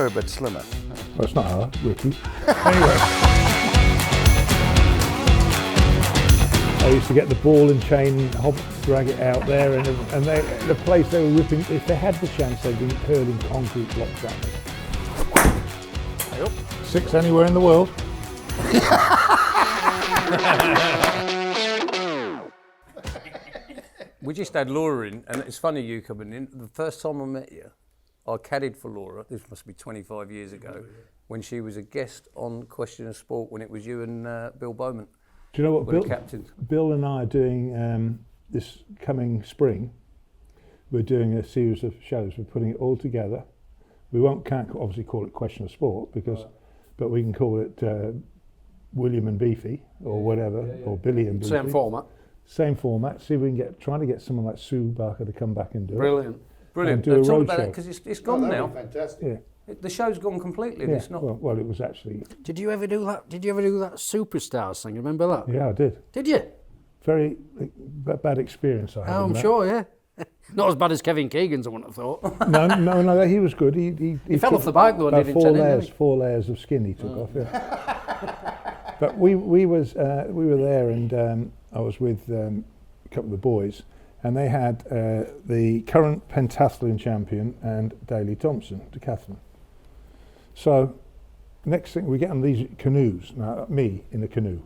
were a bit slimmer. Well, it's not hard, Ricky. Anyway. I used to get the ball and chain, drag it out there, and the place they were whipping, if they had the chance, they'd been hurling concrete blocks at me. 6 anywhere in the world. We just had Laura in, and it's funny you coming in. The first time I met you, I caddied for Laura, this must be 25 years ago, when she was a guest on Question of Sport, when it was you and Bill Bowman. Do you know what Bill and I are doing this coming spring? We're doing a series of shows. We're putting it all together. We can't obviously call it Question of Sport, but we can call it William and Beefy or whatever, or Billy and Beefy. Same format. Same format. See if we can trying to get someone like Sue Barker to come back and do Brilliant. it. Brilliant. Do a Talk road about show. it, because it's gone now. Fantastic. Yeah. The show's gone completely. Yeah. It's not. Well, it was actually. Did you ever do that? Did you ever do that Superstars thing? Remember that? Yeah, I did. Did you? Very bad experience I had. Oh, I'm sure, yeah. Not as bad as Kevin Keegan's, I wouldn't have thought. No, he was good. He fell off the bike though, and about didn't tell him. 4 layers of skin he took off. Yeah. But we were there, and I was with a couple of the boys, and they had the current pentathlon champion and Daley Thompson, decathlon. So next thing we get on these canoes. Now me in a canoe.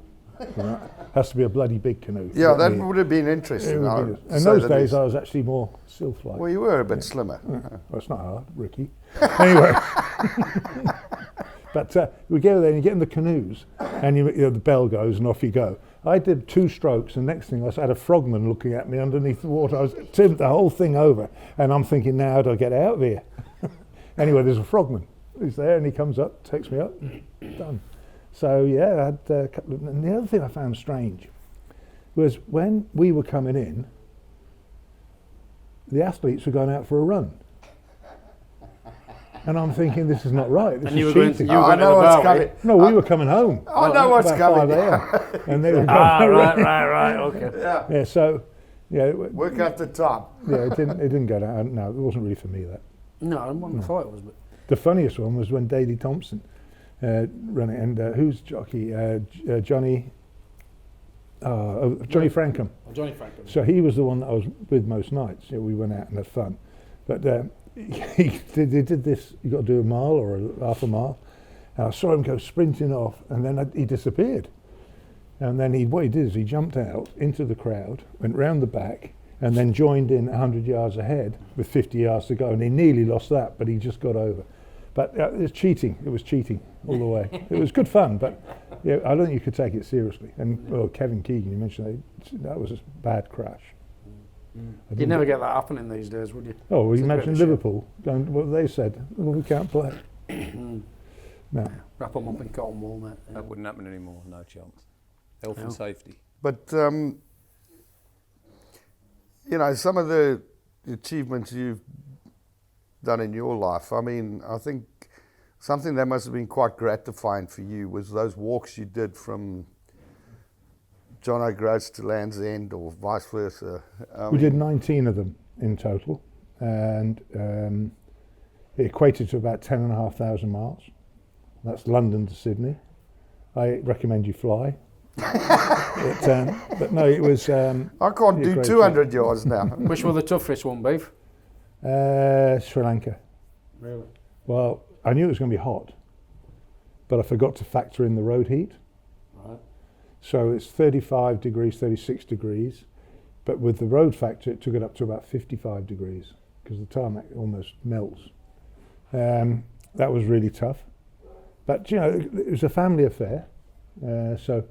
Right? Has to be a bloody big canoe. Yeah, that would have been interesting. In those days, I was actually more sylph-like. Well, you were a bit slimmer. Well, it's not hard, Ricky. Anyway, but we go there and you get in the canoes, and the bell goes and off you go. I did 2 strokes, and next thing I had a frogman looking at me underneath the water. I was tipped the whole thing over, and I'm thinking, now how do I get out of here? Anyway, there's a frogman. He's there, and he comes up, takes me up, done. So yeah, I had a couple of, and the other thing I found strange was when we were coming in, the athletes were going out for a run. And I'm thinking, this is not right, this is cheating. I know what's coming. No, we were coming home. I know what's coming. 5 a.m. And they were going Right, okay. Yeah. So, yeah. Work at the top. Yeah, it didn't go down. No, it wasn't really for me, that. No, I wouldn't have thought it was. But The funniest one was when Daley Thompson ran it, and who's jockey? Johnny Frankham. Oh, Johnny Frankham. So he was the one that I was with most nights. We went out and had fun. But he did this, you got to do a mile or half a mile. And I saw him go sprinting off, and then he disappeared. And then what he did is he jumped out into the crowd, went round the back, and then joined in 100 yards ahead with 50 yards to go. And he nearly lost that, but he just got over. But it was cheating. It was cheating all the way. It was good fun, but I don't think you could take it seriously. And Kevin Keegan, you mentioned that was a bad crash. You'd never get that happening these days, would you? Oh, well, you imagine Liverpool going, what they said, well, we can't play. No. Wrap them up in cotton wool, mate. That wouldn't happen anymore, no chance. Health and safety. But, some of the achievements you've done in your life, I mean, I think something that must have been quite gratifying for you was those walks you did from John O'Groats to Land's End or vice versa. We did 19 of them in total, and it equated to about 10,500 miles. That's London to Sydney. I recommend you fly. But no, it was... I can't do 200 yards now. Which were the toughest one, Beef? Sri Lanka. Really? Well, I knew it was going to be hot, but I forgot to factor in the road heat. Right. So it's 35 degrees, 36 degrees, but with the road factor it took it up to about 55 degrees because the tarmac almost melts. That was really tough. But it was a family affair, so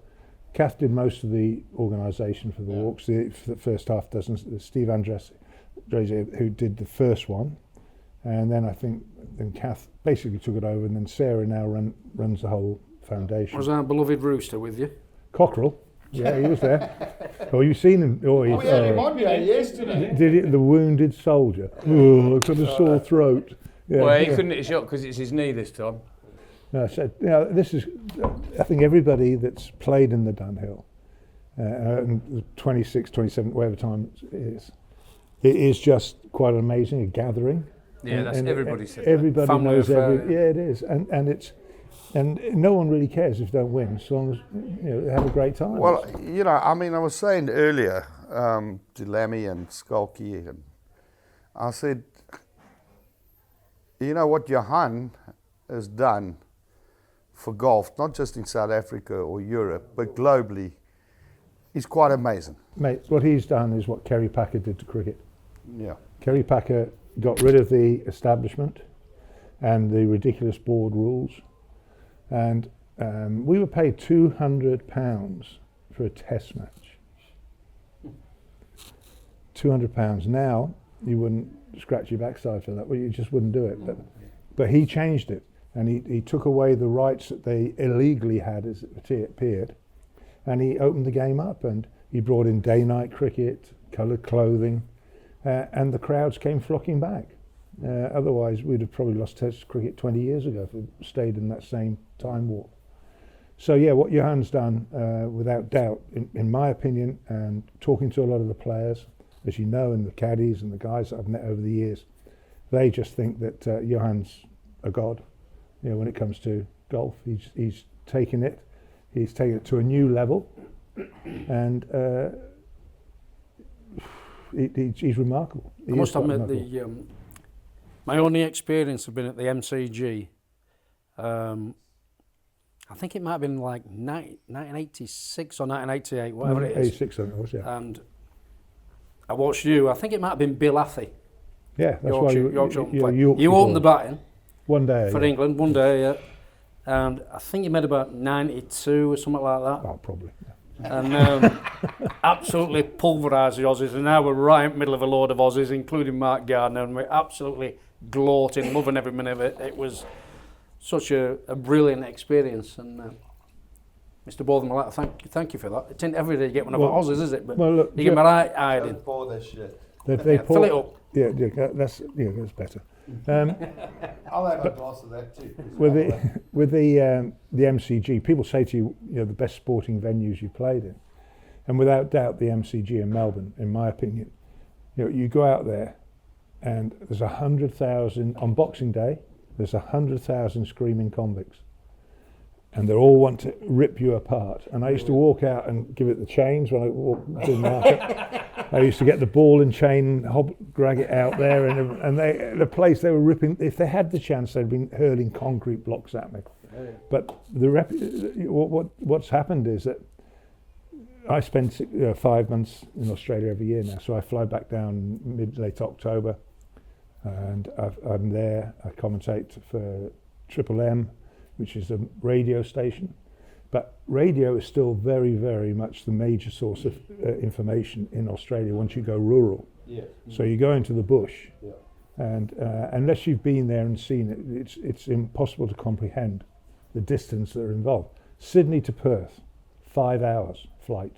Kath did most of the organisation for the walks, for the first half dozen. Steve Andres, who did the first one, and then I think Kath basically took it over, and then Sarah now runs the whole foundation. Was our beloved Rooster with you? Cockerell, yeah, he was there. Oh, you've seen him? Oh, We had him on here yesterday. Did it? The wounded soldier. Oh, got a sore throat. Yeah, Well, he couldn't hit a shot because it's his knee this time. No, so this is. I think everybody that's played in the Dunhill, and 26, 27, whatever time it is just quite amazing. A gathering. Yeah, that's everybody said that. Everybody Family knows affair. yeah, it is, and no one really cares if they don't win, as long as they have a great time. Well, I mean, I was saying earlier to Lammy and Skulky, and I said, what Johan has done for golf, not just in South Africa or Europe, but globally, is quite amazing. Mate, what he's done is what Kerry Packer did to cricket. Yeah. Kerry Packer got rid of the establishment and the ridiculous board rules, and we were paid £200 for a test match. £200. Now you wouldn't scratch your backside for that. Well, you just wouldn't do it. But he changed it, and he took away the rights that they illegally had, as it appeared, and he opened the game up, and he brought in day-night cricket, coloured clothing, and the crowds came flocking back. Otherwise, we'd have probably lost Test cricket 20 years ago if we stayed in that same time warp. So yeah, what Johan's done, without doubt, in my opinion, and talking to a lot of the players, as you know, and the caddies and the guys that I've met over the years, they just think that Johan's a god. When it comes to golf, he's taken it to a new level, and he's remarkable. I must admit, my only experience has been at the MCG. I think it might have been like 1986 or 1988, whatever it is. 86, I think it was, yeah. And I watched you. I think it might have been Bill Athy. Yeah, that's why you opened the batting one day for England, one day, yeah. And I think you made about 92 or something like that. Oh, probably. Yeah. And absolutely pulverised the Aussies, and now we're right in the middle of a load of Aussies, including Mark Gardner, and we're absolutely gloating, loving every minute of it. It was such a brilliant experience, and Mr. Botham, I'd like to thank you for that. It isn't every day you get one of our Aussies, is it? But look, you get my eye in. Pour this shit. They Fill it up. Yeah, that's better. I'll have a glass of that too. With the MCG, people say to you, the best sporting venues you played in, and without doubt the MCG in Melbourne, in my opinion. You go out there, and there's 100,000 on Boxing Day. There's 100,000 screaming convicts, and they all want to rip you apart. And I used to walk out and give it the chains when I walked to the market. I used to get the ball and chain, drag it out there, and the place they were ripping. If they had the chance, they'd been hurling concrete blocks at me. But what's happened is that I spend 5 months in Australia every year now, so I fly back down late October, and I'm there. I commentate for Triple M, which is a radio station. But radio is still very, very much the major source of information in Australia once you go rural. Yeah. So you go into the bush, and unless you've been there and seen it, it's impossible to comprehend the distance that are involved. Sydney to Perth, 5 hours flight.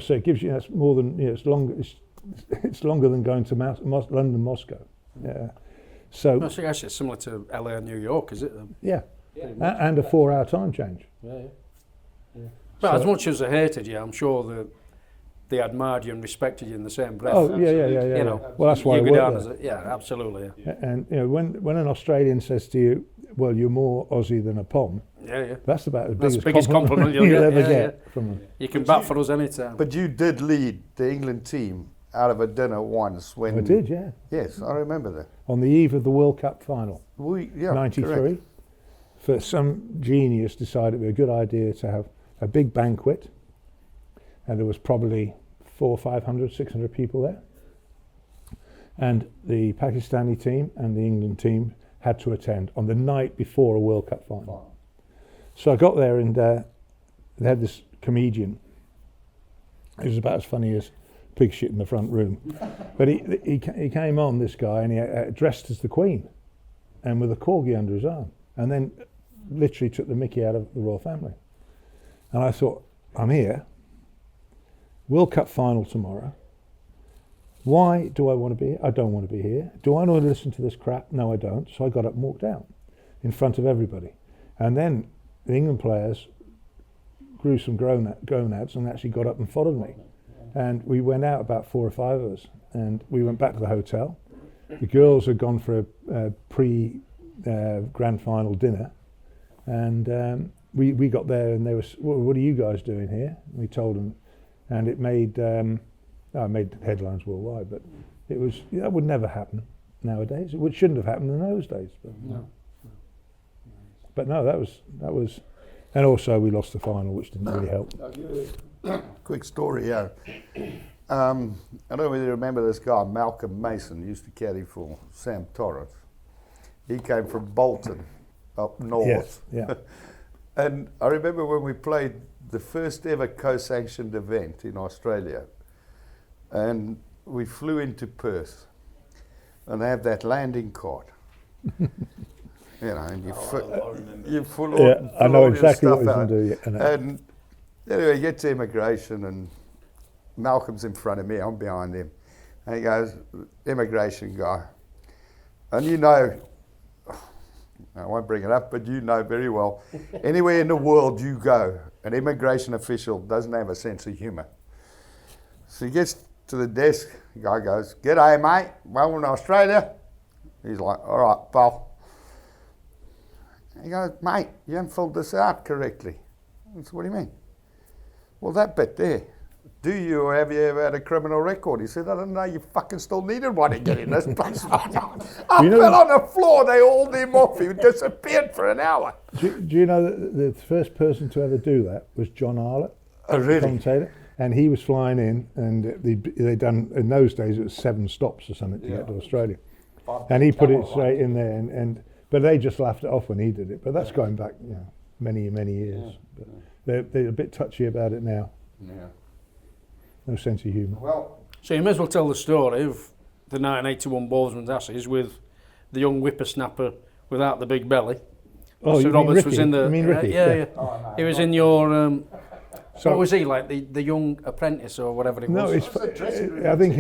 So it gives you, that's more than, it's longer than going to London, Moscow. So Actually, it's similar to LA and New York, is it? yeah. And a 4-hour time change. Yeah. But as much as they hated you, I'm sure that they admired you and respected you in the same breath. Oh, yeah. Well, that's why I work there. Yeah, absolutely. Yeah. And when an Australian says to you, "Well, you're more Aussie than a POM," that's about the biggest compliment you'll ever get from them. You can bat for us anytime. But you did lead the England team out of a dinner once when... I did, yeah. Yes, I remember that. On the eve of the World Cup final, 93. Correct. For some genius decided it would be a good idea to have a big banquet, and there was probably 400, 500, 600 people there. And the Pakistani team and the England team had to attend on the night before a World Cup final. So I got there, and they had this comedian. He was about as funny as pig shit in the front room. But he came on, this guy, and he dressed as the Queen, and with a corgi under his arm, and then literally took the mickey out of the royal family. And I thought, I'm here, World Cup final tomorrow. Why do I want to be here? I don't want to be here. Do I want to listen to this crap? No, I don't. So I got up and walked out in front of everybody. And then the England players grew some gonads and actually got up and followed me. And we went out, about 4 or 5 of us, and we went back to the hotel. the girls had gone for a pre-grand final dinner, and we got there and they were, what are you guys doing here? And we told them, and it made headlines worldwide, but that would never happen nowadays. It shouldn't have happened in those days. But no, that was, and also we lost the final, which didn't really help. Quick story, yeah. I don't know whether you remember this guy, Malcolm Mason, used to caddy for Sam Torres. He came from Bolton, up north. Yes, yeah. And I remember when we played the first ever co-sanctioned event in Australia, and we flew into Perth, and they have that landing card. And you full on. I know exactly what he's going to do. And anyway, get to immigration, and Malcolm's in front of me, I'm behind him. And he goes, immigration guy. And you know, I won't bring it up, but you know very well, anywhere in the world you go, an immigration official doesn't have a sense of humour. So he gets to the desk, the guy goes, "G'day mate, well in Australia?" He's like, "All right, pal." He goes, "Mate, you haven't filled this out correctly." I said, "What do you mean?" "Well, that bit there. Do you or have you ever had a criminal record?" He said, "I didn't know you fucking still needed one to get in this place." I fell on the floor, they hauled him off, he disappeared for an hour. Do you know that the first person to ever do that was John Arlott, Oh, really? commentator? And he was flying in, and they done, in those days it was 7 stops or something to get to Australia. And he put it straight in there, but they just laughed it off when he did it. But that's going back many, many years. But they're a bit touchy about it now. Yeah. No sense of humour. Well, So you may as well tell the story of the 1981 Bozeman's Ashes with the young whippersnapper without the big belly. Oh, Sir you mean Roberts Ricky? was in the. You mean Ricky? Yeah. Oh, He was in your. So- what was he like? The young apprentice or whatever it No, was. I think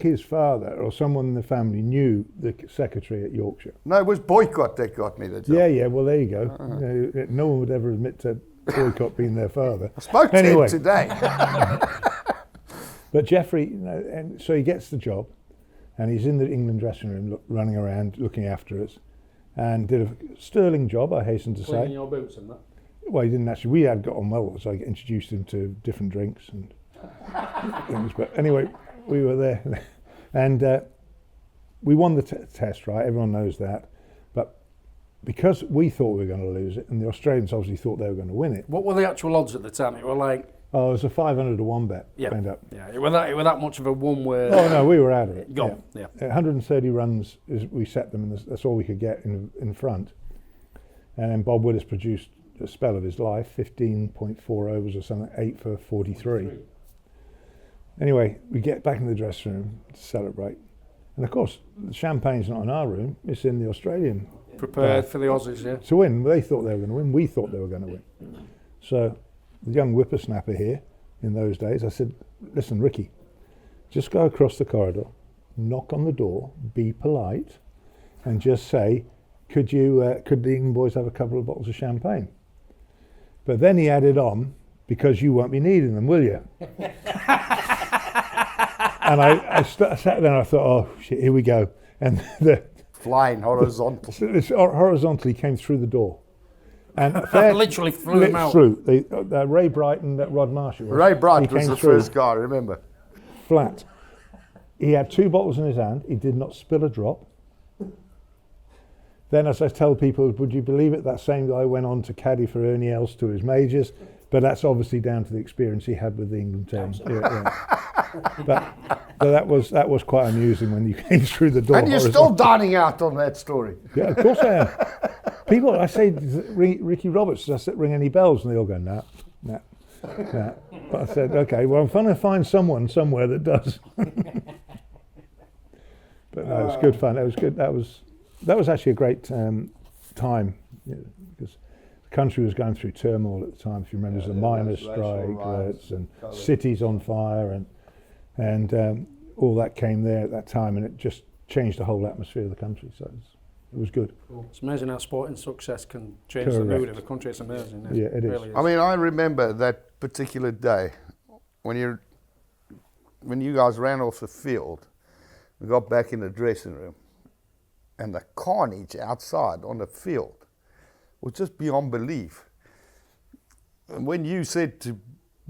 his father or someone in the family knew the secretary at Yorkshire. no, it was Boycott that got me the job. Yeah. Well, there you go. No one would ever admit to Boycott being their father. I spoke to Anyway. him today. But Geoffrey, and so he gets the job, and he's in the England dressing room, running around, looking after us, and did a sterling job, I hasten to Cleaning say. your boots and that. Well, he didn't actually. We had got on well, so I introduced him to different drinks and things. But anyway, we were there, and we won the test, right? Everyone knows that. But because we thought we were going to lose it, and the Australians obviously thought they were going to win it, What were the actual odds at the time? It were like. it was a 500 to 1 bet. Yeah. Went up. Yeah. It were that much of a one where. Oh no, we were out of it. Gone. Yeah. 130 runs we set them, and that's all we could get in front. And then Bob Willis produced a spell of his life, 15.4 overs or something, 8 for 43. Anyway, we get back in the dressing room to celebrate, and of course the champagne's not in our room; it's in the Australian. Prepared for the Aussies. Yeah. To win. They thought they were going to win. We thought they were going to win. So the young whippersnapper here in those days, I said, "Listen, Ricky, just go across the corridor, knock on the door, be polite, and just say, could the England boys have a couple of bottles of champagne?" But then he added on, "because you won't be needing them, will you?" And I sat there and I thought, oh shit, here we go. And Flying horizontal. this horizontally came through the door. And Literally flew him out. Ray Brighton, that Rod Marshall. Ray Bright he was came the through first guy, remember? flat. He had 2 bottles in his hand. He did not spill a drop. Then, as I tell people, would you believe it, that same guy went on to caddy for Ernie Els to his majors, but that's obviously down to the experience he had with the England team. But that was quite amusing when you came through the door. And you're still dining out on that story. Yeah, of course I am. People, I say, Ricci Roberts, does that ring any bells? And they all go, nah. But I said, okay, well, I'm going to find someone somewhere that does. But no, it was good fun. It was good. That was actually a great time, because the country was going through turmoil at the time. If you remember, there was a miners' strike, and cities on fire, and all that came there at that time, and it just changed the whole atmosphere of the country. So it was good. It's amazing how sporting success can change the mood of a country. It's amazing. Yeah, it is. Really I mean, I remember that particular day when you guys ran off the field, we got back in the dressing room, and the carnage outside on the field was just beyond belief. And when you said to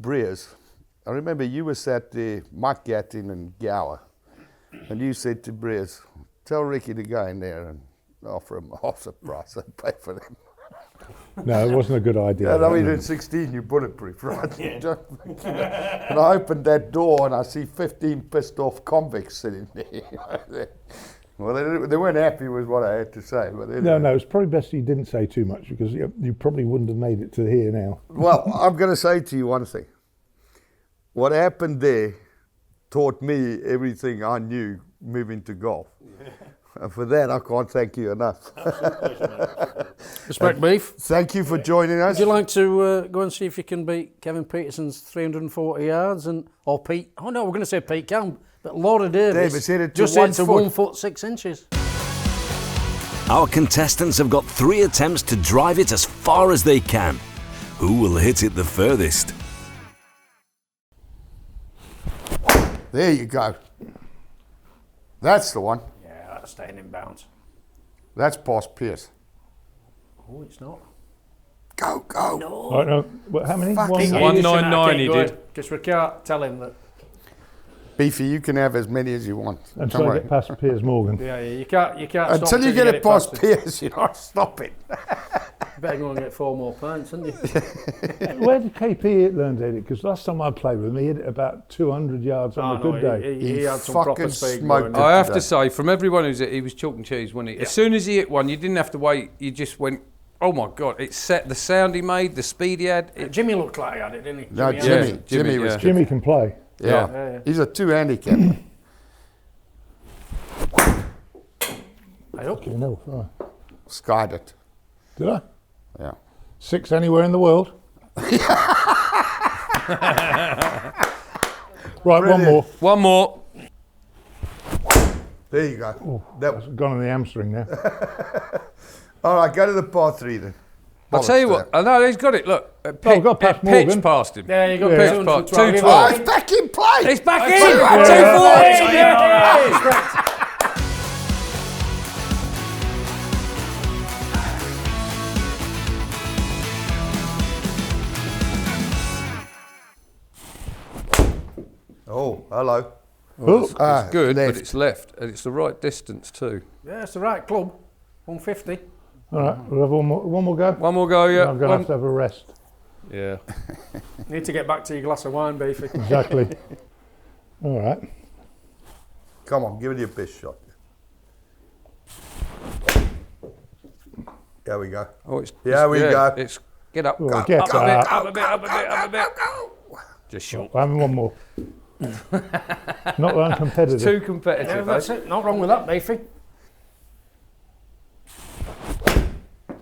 Breers, I remember you were sat there, Mike Gattin and Gower, and you said to Breers, tell Ricky to go in there and offer him half the price and pay for them. No, it wasn't a good idea. And I mean, at 16, you're bulletproof, right? Yeah. And I opened that door and I see 15 pissed off convicts sitting there. Well, they weren't happy with what I had to say. But anyway. No, it's probably best you didn't say too much because you probably wouldn't have made it to here now. Well, I'm going to say to you one thing. What happened there taught me everything I knew moving to golf. And for that, I can't thank you enough. Respect, Beef. Thank you for joining us. Would you like to go and see if you can beat Kevin Peterson's 340 yards or Pete? Oh no, we're going to say Pete Cam, but Laura Davis hit it to just 1 hit to foot. 1 foot 6 inches. Our contestants have got 3 attempts to drive it as far as they can. Who will hit it the furthest? There you go. That's the one. Yeah, that's staying in bounds. That's past Pierce. Oh, it's not. Go, go. No. Right, no, how many? Fucking One more? 199 he did. Because we can't tell him that. Beefy, you can have as many as you want. Until Don't I worry. get past Piers Morgan. Yeah, you can't stop Until you get it past Pierce, you don't stop it. You better go and get 4 more points, haven't you? Where did KP learn to hit it? Because last time I played with him, he hit it about 200 yards on a good day. He had some fucking proper speed smoked going. it. I have to today. say, from everyone who's it, he was chalk and cheese, wasn't he? As soon as he hit one, you didn't have to wait. You just went, oh my God, it set the sound he made, the speed he had. Jimmy looked like he had it, didn't he? No, had Jimmy. it. Jimmy Jimmy, was yeah. good. Jimmy can play. Yeah. Yeah. He's a 2 handicap. I hope. Okay, no, right. Skied it. Did I? Yeah. 6 anywhere in the world? Right, one more. One more. There you go. That was. It's gone on the hamstring now. All right, go to the par 3 then. I'll tell you Bollocks what, I know he's got it, look. Oh, got past pitch Morgan. past him. Yeah, you got Yeah. two Part- 212. 212. Oh, it's back in play. He's back in! Yeah. 240! Yeah. Oh, hello. Oh, It's good, left. but it's left, and it's the right distance too. Yeah, it's the right club. 150. all right, we'll have one more go. One more go, yeah. I'm going to have to have a rest. Yeah. Need to get back to your glass of wine, Beefy. Exactly. All right. Come on, give it your best shot. There we go. Oh, it's, Here we go. It's get up, Oh, go, get up a bit, up. up a bit, up a bit, up a bit. Just short. I'm having one more. Not uncompetitive. Too Yeah, competitive. that's eh? it. Not wrong with that, Beefy.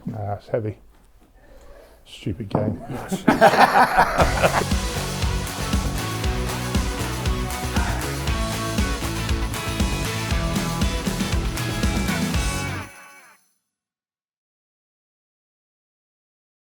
Nah, it's heavy. Stupid game.